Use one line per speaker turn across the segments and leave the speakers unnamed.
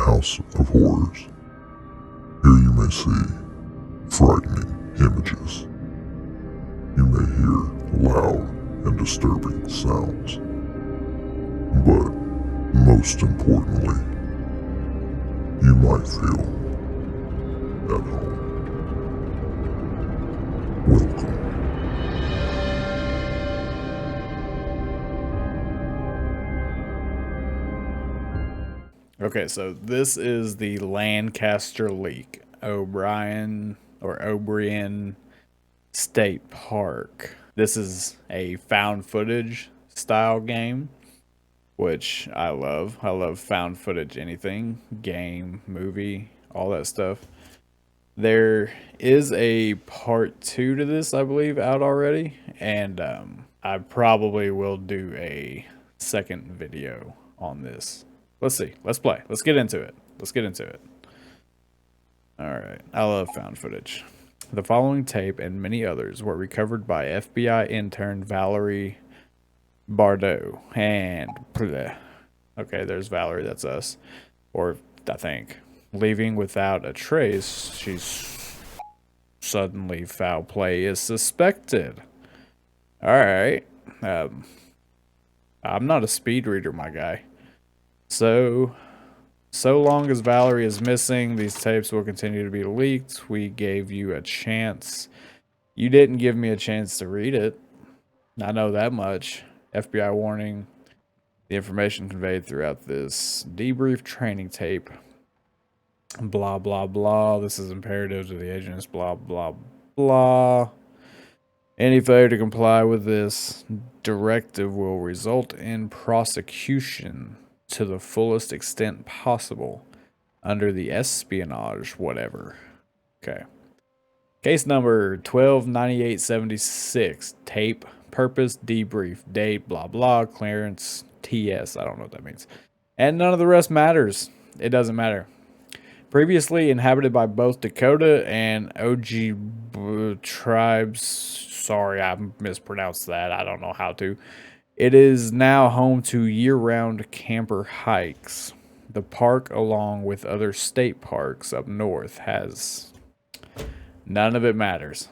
house of horrors. Here you may see frightening images. You may hear loud and disturbing sounds. But most importantly, you might feel at home. Welcome.
Okay, so this is the Lancaster Leak, O'Brien State Park. This is a found footage style game, which I love. I love found footage, anything, game, movie, all that stuff. There is a part 2 to this, I believe, out already, and I probably will do a second video on this. Let's see. Let's play. Let's get into it. Alright. I love found footage. The following tape and many others were recovered by FBI intern Valerie Bardot. And... okay, there's Valerie. That's us. Or, I think. Leaving without a trace, she's... suddenly foul play is suspected. Alright. I'm not a speed reader, my guy. So long as Valerie is missing, these tapes will continue to be leaked. We gave you a chance. You didn't give me a chance to read it. I know that much. FBI warning. The information conveyed throughout this debrief training tape. Blah, blah, blah. This is imperative to the agents. Blah, blah, blah. Any failure to comply with this directive will result in prosecution to the fullest extent possible under the espionage whatever. Okay. Case number 129876. Tape. Purpose. Debrief. Date. Blah blah. Clearance. TS. I don't know what that means. And none of the rest matters. It doesn't matter. Previously inhabited by both Dakota and OG tribes. Sorry, I mispronounced that. I don't know how to. It is now home to year-round camper hikes. The park, along with other state parks up north, has... none of it matters.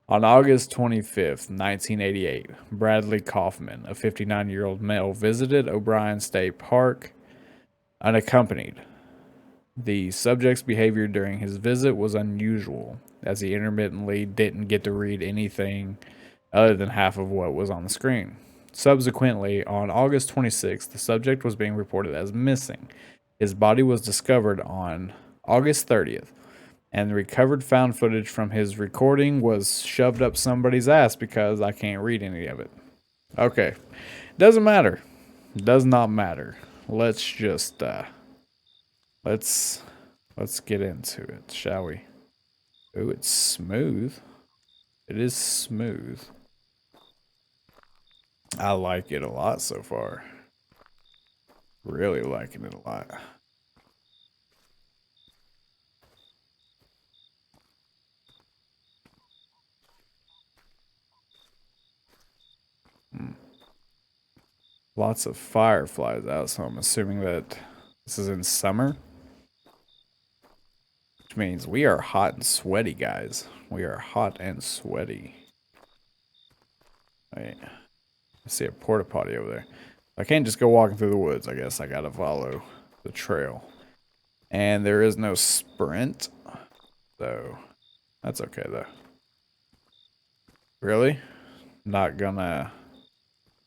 On August 25th, 1988, Bradley Kaufman, a 59-year-old male, visited O'Brien State Park unaccompanied. The subject's behavior during his visit was unusual, as he intermittently didn't get to read anything other than half of what was on the screen. Subsequently, on August 26th, the subject was being reported as missing. His body was discovered on August 30th, and the recovered found footage from his recording was shoved up somebody's ass because I can't read any of it. Okay. Doesn't matter. Does not matter. Let's just, let's get into it, shall we? Ooh, it's smooth. It is smooth. I like it a lot so far. Really liking it a lot. Lots of fireflies out, so I'm assuming that this is in summer. Which means we are hot and sweaty, guys. We are hot and sweaty. Wait. I see a porta potty over there. I can't just go walking through the woods. I guess I gotta follow the trail. And there is no sprint. So, that's okay though. Really? Not gonna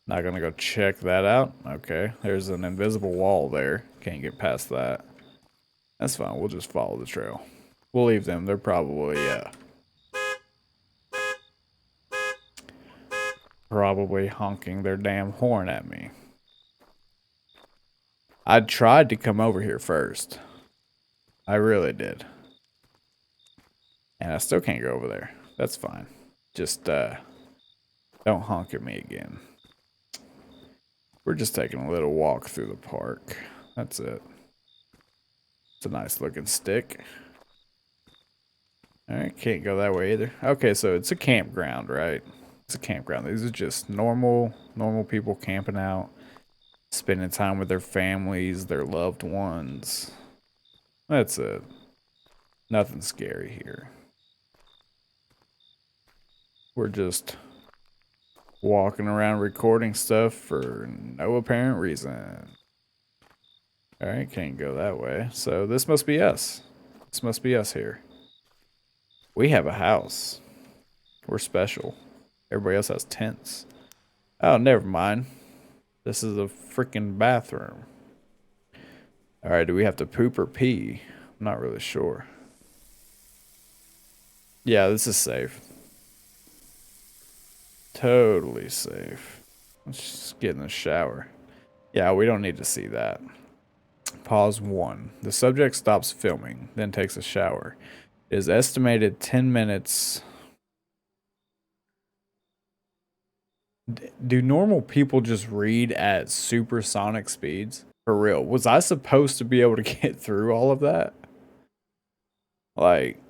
go check that out. Okay, there's an invisible wall there. Can't get past that. That's fine. We'll just follow the trail. We'll leave them. They're probably honking their damn horn at me. I tried to come over here first. I really did. And I still can't go over there. That's fine. Just don't honk at me again. We're just taking a little walk through the park. That's it. It's a nice looking stick. Alright, can't go that way either. Okay, so it's a campground, right? It's a campground. These are just normal people camping out, spending time with their families, their loved ones. That's it. Nothing scary here. We're just walking around recording stuff for no apparent reason. Alright, can't go that way. So this must be us. This must be us here. We have a house. We're special. Everybody else has tents. Oh, never mind. This is a freaking bathroom. Alright, do we have to poop or pee? I'm not really sure. Yeah, this is safe. Totally safe. Let's just get in the shower. Yeah, we don't need to see that. Pause 1. The subject stops filming, then takes a shower. It is estimated 10 minutes. Do normal people just read at supersonic speeds? For real. Was I supposed to be able to get through all of that? Like,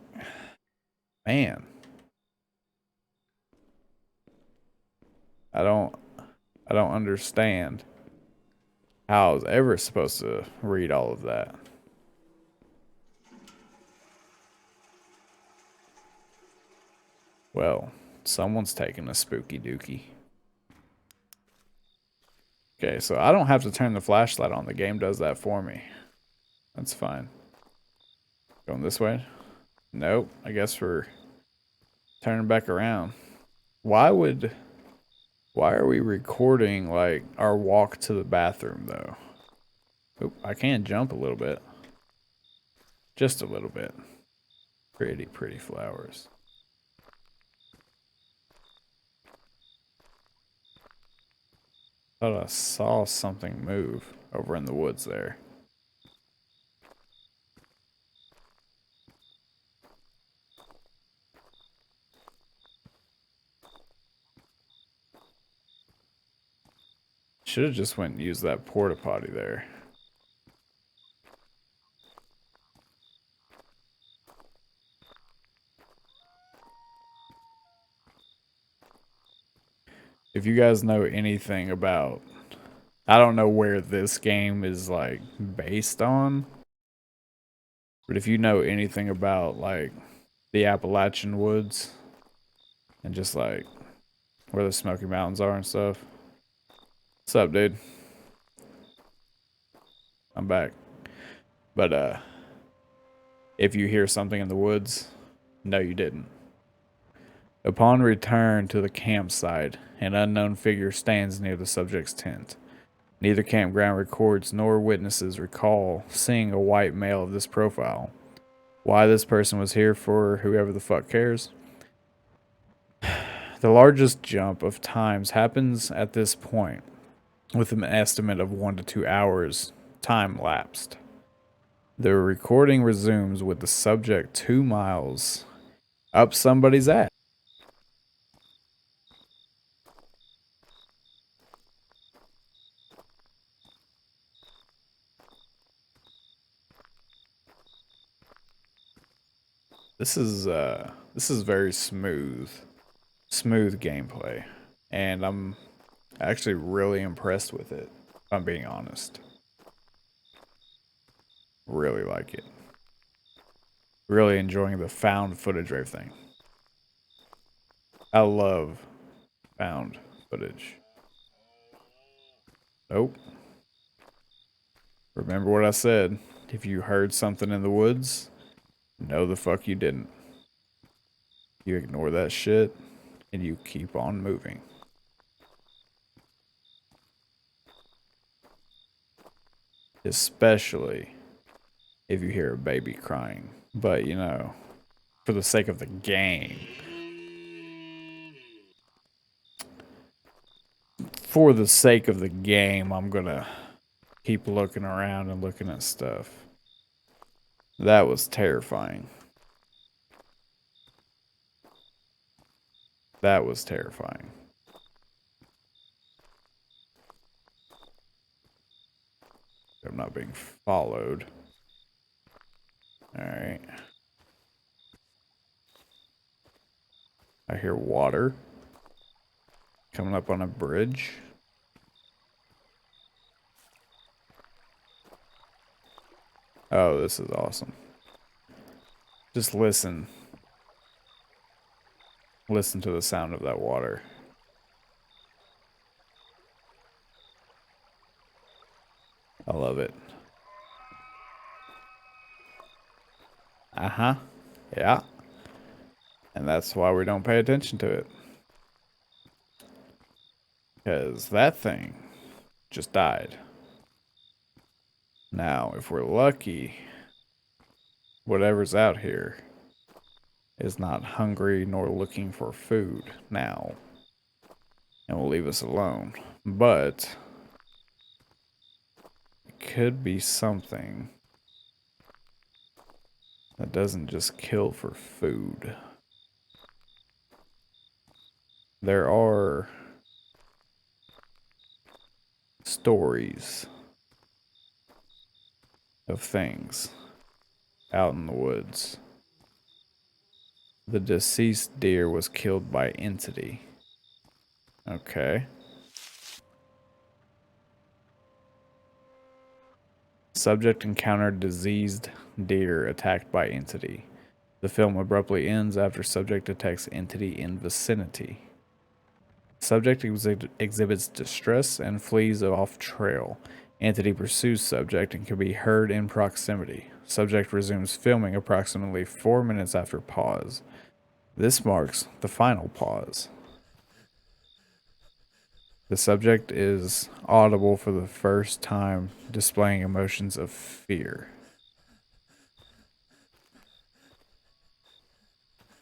man. I don't understand how I was ever supposed to read all of that. Well, someone's taking a spooky dookie. Okay, so I don't have to turn the flashlight on. The game does that for me. That's fine. Going this way? Nope. I guess we're turning back around. Why are we recording like our walk to the bathroom though? Oop, I can jump a little bit. Just a little bit. Pretty, pretty flowers. Thought I saw something move over in the woods there. Should have just went and used that porta potty there. If you guys know anything about, I don't know where this game is like based on, but if you know anything about like the Appalachian woods and just like where the Smoky Mountains are and stuff. What's up, dude? I'm back. But if you hear something in the woods, no you didn't. Upon return to the campsite, an unknown figure stands near the subject's tent. Neither campground records nor witnesses recall seeing a white male of this profile. Why this person was here for whoever the fuck cares. The largest jump of times happens at this point, with an estimate of 1 to 2 hours time lapsed. The recording resumes with the subject 2 miles up somebody's ass. This is very smooth gameplay, and I'm actually really impressed with it, if I'm being honest. Really like it. Really enjoying the found footage thing. I love found footage. Nope. Remember what I said. If you heard something in the woods, no the fuck you didn't. You ignore that shit and you keep on moving. Especially if you hear a baby crying. But, you know, for the sake of the game. For the sake of the game, I'm gonna keep looking around and looking at stuff. That was terrifying. That was terrifying. I'm not being followed. Alright. I hear water coming up on a bridge. Oh, this is awesome. Just listen. Listen to the sound of that water. I love it. Uh-huh. Yeah. And that's why we don't pay attention to it. Because that thing just died. Now, if we're lucky, whatever's out here is not hungry nor looking for food now. And will leave us alone. But it could be something that doesn't just kill for food. There are stories of things out in the woods. The deceased deer was killed by entity. Okay. Subject encountered diseased deer attacked by entity. The film abruptly ends after subject detects entity in vicinity. Subject exhibits distress and flees off trail. Entity pursues subject and can be heard in proximity. Subject resumes filming approximately 4 minutes after pause. This marks the final pause. The subject is audible for the first time, displaying emotions of fear.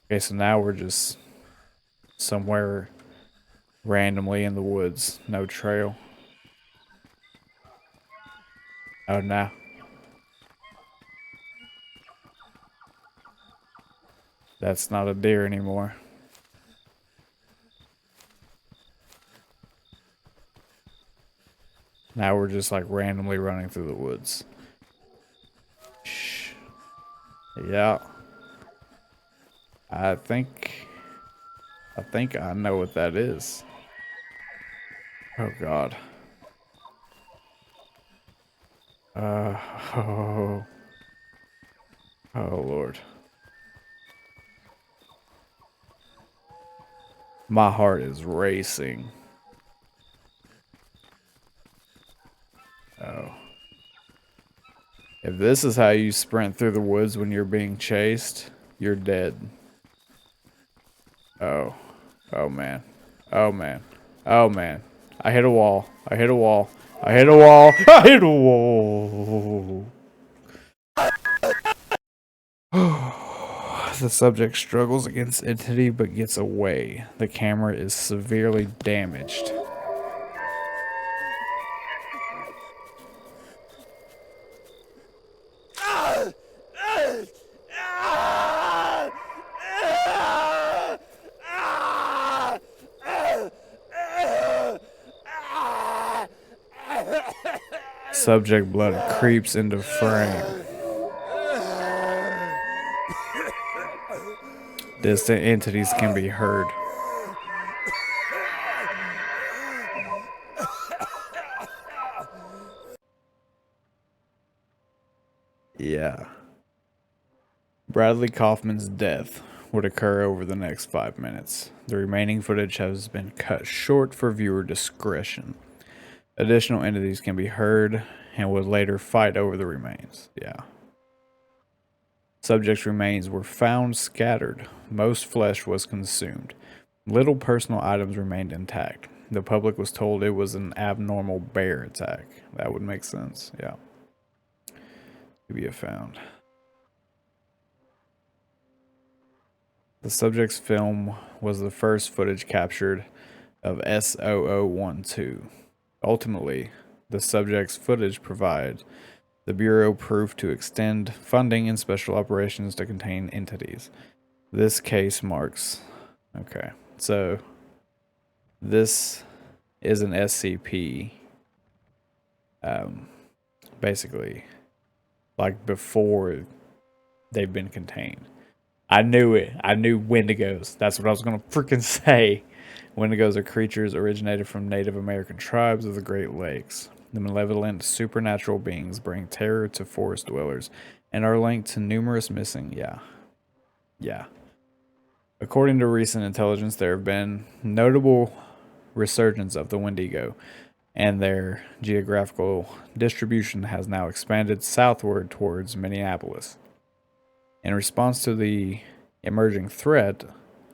Okay, so now we're just somewhere randomly in the woods. No trail. Oh, no. That's not a deer anymore. Now we're just like randomly running through the woods. Shh. Yeah. I think I know what that is. Oh God. Oh. Oh Lord. My heart is racing. Oh. If this is how you sprint through the woods when you're being chased, you're dead. Oh. Oh man. Oh man. Oh man. I hit a wall. I hit a wall. I hit a wall. I hit a wall. The subject struggles against entity but gets away. The camera is severely damaged. Subject blood creeps into frame. Distant entities can be heard. Yeah. Bradley Kaufman's death would occur over the next 5 minutes. The remaining footage has been cut short for viewer discretion. Additional entities can be heard and would later fight over the remains. Yeah. Subject's remains were found scattered. Most flesh was consumed. Little personal items remained intact. The public was told it was an abnormal bear attack. That would make sense, yeah. To be found. The subject's film was the first footage captured of S0012. Ultimately, the subject's footage provided the Bureau proof to extend funding in special operations to contain entities. This case marks... Okay, so this is an SCP. Basically, like before they've been contained. I knew it. I knew Wendigos. That's what I was going to freaking say. Wendigos are creatures originated from Native American tribes of the Great Lakes. The malevolent supernatural beings bring terror to forest dwellers and are linked to numerous missing. Yeah. According to recent intelligence, there have been notable resurgence of the Wendigo, and their geographical distribution has now expanded southward towards Minneapolis. In response to the emerging threat,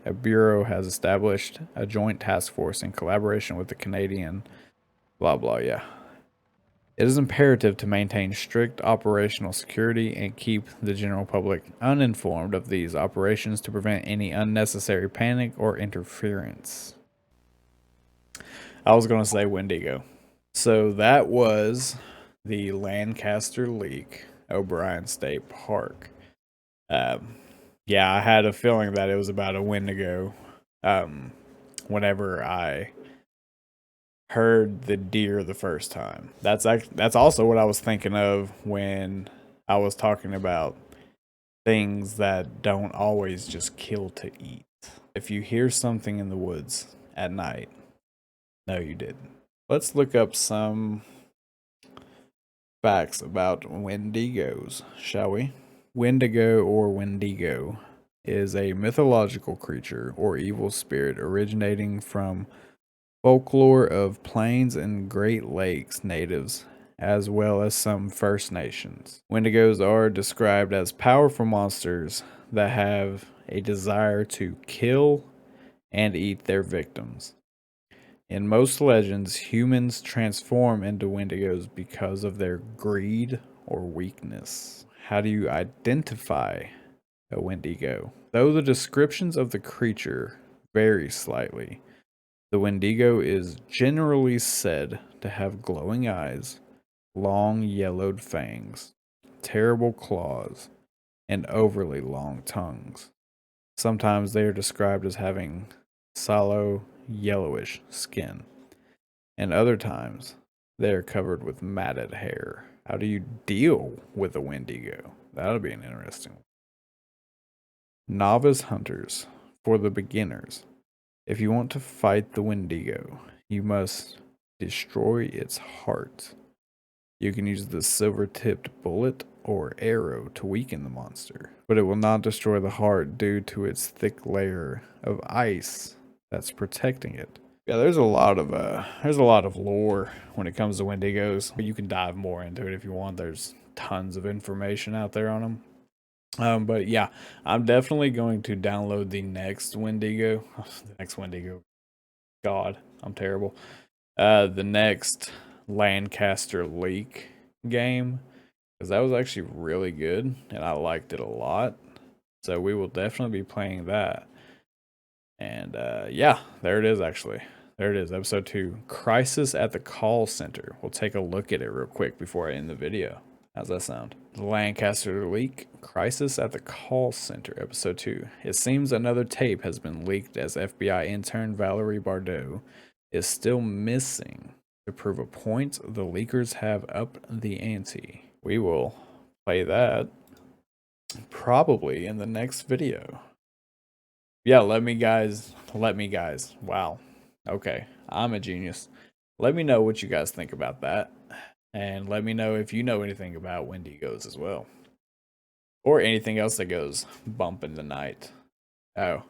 a bureau has established a joint task force in collaboration with the Canadian blah blah, yeah. It is imperative to maintain strict operational security and keep the general public uninformed of these operations to prevent any unnecessary panic or interference. I was going to say Wendigo. So that was the Lancaster Leak, O'Brien State Park. Yeah, I had a feeling that it was about a Wendigo. Whenever I heard the deer the first time, that's also what I was thinking of when I was talking about things that don't always just kill to eat. If you hear something in the woods at night, no, you didn't. Let's look up some facts about Wendigos, shall we? Wendigo or Wendigo is a mythological creature or evil spirit originating from folklore of Plains and Great Lakes natives, as well as some First Nations. Wendigos are described as powerful monsters that have a desire to kill and eat their victims. In most legends, humans transform into Wendigos because of their greed or weakness. How do you identify a Wendigo? Though the descriptions of the creature vary slightly, the Wendigo is generally said to have glowing eyes, long yellowed fangs, terrible claws, and overly long tongues. Sometimes they are described as having sallow, yellowish skin, and other times they are covered with matted hair. How do you deal with a Wendigo? That'll be an interesting one. Novice hunters. For the beginners, if you want to fight the Wendigo, you must destroy its heart. You can use the silver-tipped bullet or arrow to weaken the monster, but it will not destroy the heart due to its thick layer of ice that's protecting it. Yeah, there's a lot of lore when it comes to Wendigos, but you can dive more into it if you want. There's tons of information out there on them. But yeah, I'm definitely going to download the next Wendigo. The next Wendigo. God, I'm terrible. The next Lancaster Leak game, because that was actually really good and I liked it a lot. So we will definitely be playing that. And yeah, there it is actually. There it is, episode 2, Crisis at the Call Center. We'll take a look at it real quick before I end the video. How's that sound? Lancaster Leak, Crisis at the Call Center, episode 2. It seems another tape has been leaked as FBI intern Valerie Bardot is still missing. To prove a point, the leakers have upped the ante. We will play that probably in the next video. Yeah, let me guys. Wow. Okay, I'm a genius. Let me know what you guys think about that. And let me know if you know anything about Wendigos as well. Or anything else that goes bump in the night. Oh.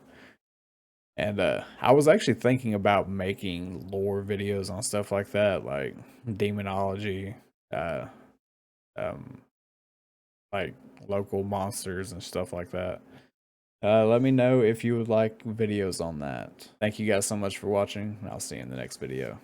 And I was actually thinking about making lore videos on stuff like that, like demonology, like local monsters and stuff like that. Let me know if you would like videos on that. Thank you guys so much for watching, and I'll see you in the next video.